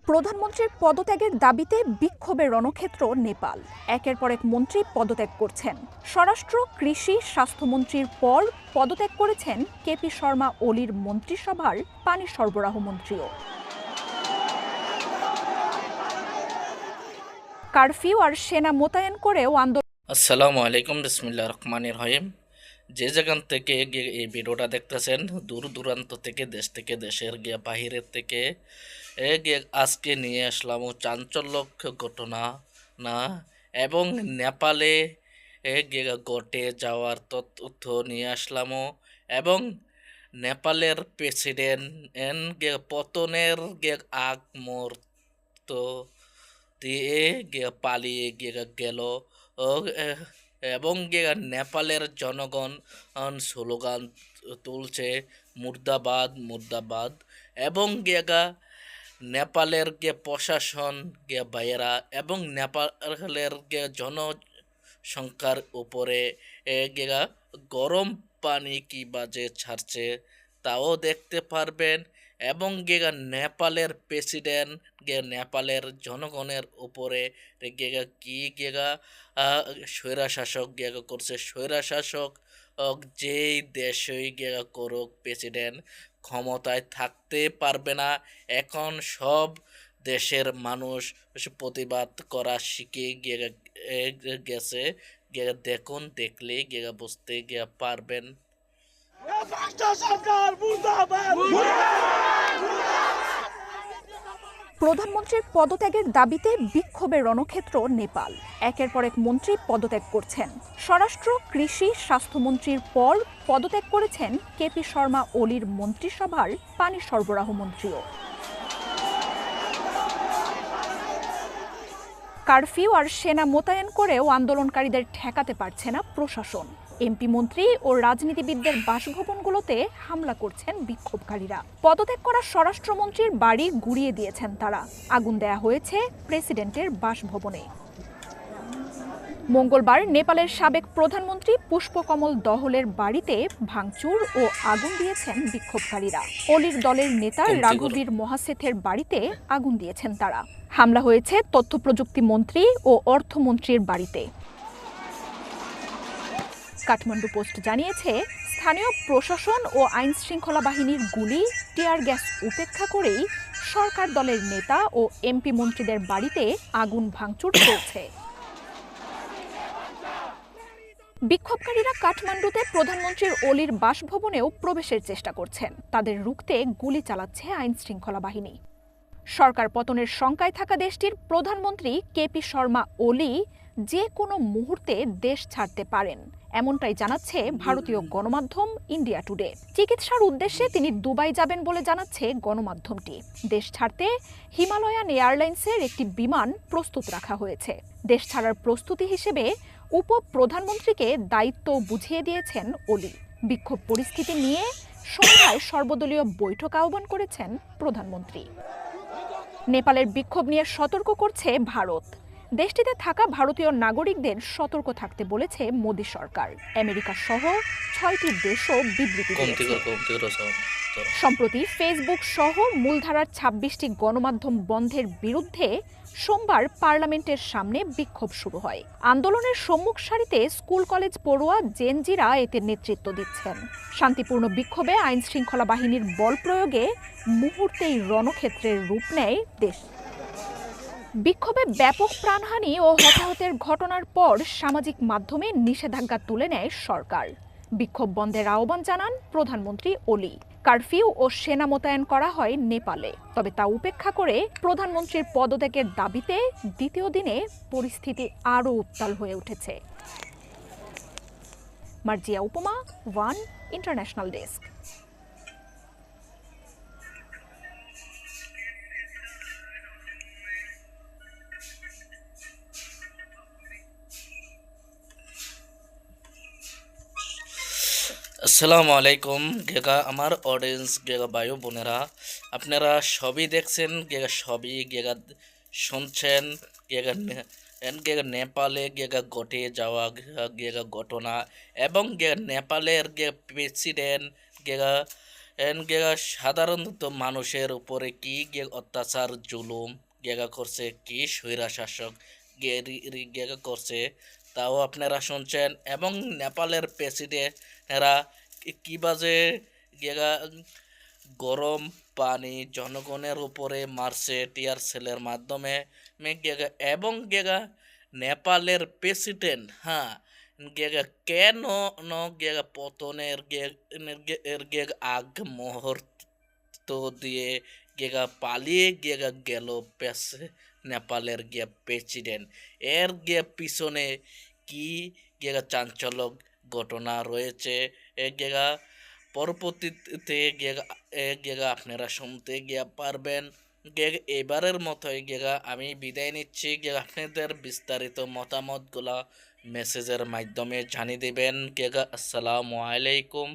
প্রধানমন্ত্রীর পদত্যাগের দাবিতে বিক্ষোভের রণক্ষেত্র নেপাল। একের পর এক মন্ত্রী পদত্যাগ করছেন। স্বরাষ্ট্র, কৃষি, স্বাস্থ্যমন্ত্রীর পর পদত্যাগ করেছেন কেপি শর্মা ওলির মন্ত্রিসভার পানি সরবরাহ মন্ত্রীও। কারফিউ আর সেনা মোতায়েন করেও আন্দোলন। আসসালামু আলাইকুম, বিসমিল্লাহির রহমানির রহিম। যে যেখান থেকে এই ভিডিওটা দেখতেছেন, দূর দূরান্ত থেকে, দেশ থেকে, দেশের বাহিরের থেকে আজকে নিয়ে আসলাম চাঞ্চল্যক ঘটনা না এবং নেপালে ঘটে যাওয়ার তথ্য নিয়ে আসলাম এবং নেপালের প্রেসিডেন্ট পতনের আগ মুহূর্ত দিয়ে পালিয়ে গেল এবং নেপালের জনগণ স্লোগান তুলছে মুর্দাবাদ মুর্দাবাদ এবং নেপালের প্রশাসন ভাইয়েরা এবং নেপালের জনসংখ্যার উপরে গরম পানি কি বাজে ছাড়ছে তাও দেখতে পারবেন এবং নেপালের প্রেসিডেন্ট নেপালের জনগণের উপরে কি স্বৈরাশাসক করছে। স্বৈরাশাসক যেই দেশই করুক, প্রেসিডেন্ট ক্ষমতায় থাকতে পারবে না। এখন সব দেশের মানুষ প্রতিবাদ করা শিখে গেছে। দেখুন, দেখলে বুঝতে পারবেন। প্রধানমন্ত্রীর পদত্যাগের দাবিতে বিক্ষোভের রণক্ষেত্র নেপাল। একের পর এক মন্ত্রী পদত্যাগ করছেন। স্বরাষ্ট্র, কৃষি, স্বাস্থ্যমন্ত্রীর পর পদত্যাগ করেছেন কেপি শর্মা ওলির মন্ত্রিসভার পানি সরবরাহ মন্ত্রীও। কারফিউ আর সেনা মোতায়েন করেও আন্দোলনকারীদের ঠেকাতে পারছে না প্রশাসন। এমপি, মন্ত্রী ও রাজনীতিবিদদের বাসভবনগুলোতে হামলা করছেন বিক্ষোভকারীরা। পদত্যাগ করা স্বরাষ্ট্রমন্ত্রীর বাড়ি গুড়িয়ে দিয়েছেন তারা। আগুন দেয়া হয়েছে প্রেসিডেন্টের বাসভবনে। মঙ্গলবার নেপালের সাবেক প্রধানমন্ত্রী পুষ্পকমল দহলের বাড়িতে ভাঙচুর ও আগুন দিয়েছেন বিক্ষোভকারীরা। ওলির দলের নেতা রাঘবীর মহাসেথের বাড়িতে আগুন দিয়েছেন তারা। হামলা হয়েছে তথ্য প্রযুক্তি মন্ত্রী ও অর্থমন্ত্রীর বাড়িতে। কাঠমান্ডু পোস্ট জানিয়েছে, স্থানীয় প্রশাসন ও আইন শৃঙ্খলা বাহিনীর গুলি, টিয়ার গ্যাস উপেক্ষা করেই সরকার দলের নেতা ও এমপি মন্ত্রীদের বাড়িতে আগুন ভাঙচুর চলছে। বিক্ষোভকারীরা কাঠমান্ডুতে প্রধানমন্ত্রীর ওলির বাসভবনেও প্রবেশের চেষ্টা করছেন। তাদের রুখতে গুলি চালাচ্ছে আইন শৃঙ্খলা বাহিনী। সরকার পতনের শঙ্কায় থাকা দেশটির প্রধানমন্ত্রী কেপি শর্মা ওলি যে কোনো মুহূর্তে দেশ ছাড়তে পারেন, এমনটাই জানাচ্ছে ভারতীয় গণমাধ্যম ইন্ডিয়া টুডে। চিকিৎসার উদ্দেশ্যে তিনি দুবাই যাবেন বলে জানাচ্ছে গণমাধ্যমটি। দেশ ছাড়তে হিমালয়ান এয়ারলাইন্সের একটি বিমান প্রস্তুত রাখা হয়েছে। দেশ ছাড়ার প্রস্তুতি হিসেবে উপপ্রধানমন্ত্রীকে দায়িত্ব বুঝিয়ে দিয়েছেন ওলি। বিক্ষোভ পরিস্থিতি নিয়ে সন্ধ্যায় সর্বদলীয় বৈঠক আহ্বান করেছেন প্রধানমন্ত্রী। নেপালের বিক্ষোভ নিয়ে সতর্ক করছে ভারত। দেশটিতে থাকা ভারতীয় নাগরিকদের সতর্ক থাকতে বলেছে মোদী সরকার। আমেরিকা সহ 6টি দেশও বিবৃতি দিয়েছে। সম্প্রতি ফেসবুক সহ মূলধারার 26টি গণমাধ্যম বন্ধের বিরুদ্ধে সোমবার পার্লামেন্টের সামনে বিক্ষোভ শুরু হয়। আন্দোলনের সম্মুখ সারিতে স্কুল কলেজ পড়ুয়া জেনজিরা এতে নেতৃত্ব দিচ্ছেন। শান্তিপূর্ণ বিক্ষোভে আইন শৃঙ্খলা বাহিনীর বল প্রয়োগে মুহূর্তেই রণক্ষেত্রের রূপ নেয় দেশ। বিক্ষোভে ব্যাপক প্রাণহানি ও হতাহতের ঘটনার পর সামাজিক মাধ্যমে নিষেধাজ্ঞা তুলে নেয় সরকার। বিক্ষোভ বন্ধের আহ্বান জানান প্রধানমন্ত্রী ওলি। কারফিউ ও সেনা মোতায়েন করা হয় নেপালে। তবে তা উপেক্ষা করে প্রধানমন্ত্রীর পদত্যাগের দাবিতে দ্বিতীয় দিনে পরিস্থিতি আরও উত্তাল হয়ে উঠেছে। মার্জিয়া উপমা, ওয়ান ইন্টারন্যাশনাল ডেস্ক। আসসালামু আলাইকুম আমার অডিয়েন্স ভাই বোনেরা, আপনারা সবই দেখছেন, সবই শুনছেন নেপালে ঘটে যাওয়া ঘটনা এবং নেপালের প্রেসিডেন্ট সাধারণত মানুষের উপরে কি অত্যাচার জুলুম করছে, কি স্বৈরা শাসক করছে, তাও আপনারা শুনছেন। এবং নেপালের প্রেসিডেন্টরা কিভাবে গেগা গরম পানি জনগণের উপরে মারছে টিয়ার সেলের মাধ্যমে এবং নেপালের প্রেসিডেন্ট কেন পতনের আগ মুহূর্ত দিয়ে পালিয়ে গেল নেপালের প্রেসিডেন্ট। এর পিছনে কি চাঞ্চল্যক ঘটনা রয়েছে পরবর্তীতে আপনারা শুনতে পারবেন। এবারের মতোই আমি বিদায় নিচ্ছি। আপনাদের বিস্তারিত মতামতগুলা মেসেজের মাধ্যমে জানিয়ে দেবেন। আসসালামু আলাইকুম।